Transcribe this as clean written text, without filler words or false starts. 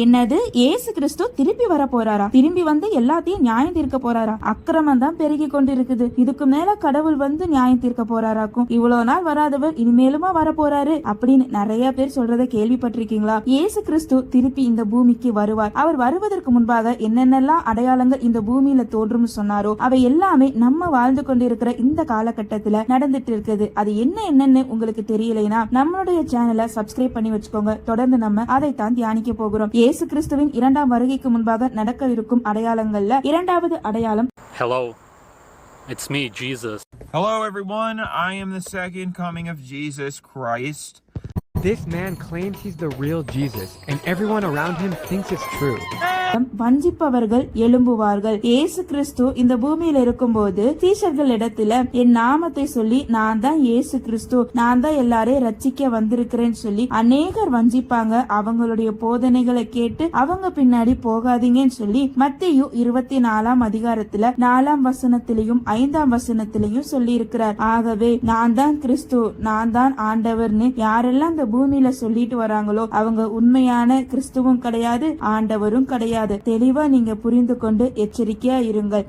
என்னது, இயேசு கிறிஸ்து திருப்பி வர போறாரா? திரும்பி வந்து எல்லாத்தையும் நியாயம் தீர்க்க போறாரா? அக்கிரமம் தான் பெருகி கொண்டிருக்குது. இதுக்கு மேல கடவுள் வந்து நியாயம் தீர்க்க போறாராக்கும். இவ்வளவு நாள் வராதவர் இனிமேலுமா வர போறாரு அப்படின்னு நிறைய பேர் சொல்றதை கேள்விப்பட்டிருக்கீங்களா? இயேசு கிறிஸ்து திருப்பி இந்த பூமிக்கு வருவார். அவர் வருவதற்கு முன்பாக என்னென்னலாம் அடையாளங்கள் இந்த பூமியில தோன்றும் சொன்னாரோ அவை எல்லாமே நம்ம வாழ்ந்து கொண்டிருக்கிற இந்த காலகட்டத்துல நடந்துட்டு இருக்குது. அது என்னன்னு உங்களுக்கு தெரியலைன்னா நம்மளுடைய சேனலை சப்ஸ்கிரைப் பண்ணி வச்சுக்கோங்க. தொடர்ந்து நம்ம அதைத்தான் தியானிக்க போகிறோம். இயேசு கிறிஸ்துவின் இரண்டாம் வருகைக்கு முன்பாக நடக்கவிருக்கும் அடையாளங்கள்ல இரண்டாவது அடையாளம். Hello, it's me, Jesus. Hello everyone, I am the second coming of Jesus Christ. This man claims he's the real Jesus and everyone around him thinks it's true. வஞ்சிப்பவர்கள் எழும்புவார்கள். இயேசு கிறிஸ்து இந்த பூமியில இருக்கும்போது சீஷர்கள் இடத்துல என் நாமத்தை சொல்லி நான் தான் இயேசு கிறிஸ்து, நான் தான் எல்லாரையும் ரட்சிக்க வந்திருக்கிறேன்னு சொல்லி அநேகர் வஞ்சிப்பாங்க. அவங்களுடைய போதனைகளை கேட்டு அவங்க பின்னாடி போகாதீங்கன்னு சொல்லி மத்தேயு 24 அதிகாரத்துல 4 வசனத்திலையும் 5 வசனத்திலையும் சொல்லி இருக்கிறார். ஆகவே நான் தான் கிறிஸ்து, நான் தான் ஆண்டவர்னு யாரெல்லாம் இந்த பூமியில சொல்லிட்டு வராங்களோ அவங்க உண்மையான கிறிஸ்துவும் கிடையாது, ஆண்டவரும் கிடையாது. தெளிவா நீங்க புரிந்து கொண்டு எச்சரிக்கையா இருங்கள்.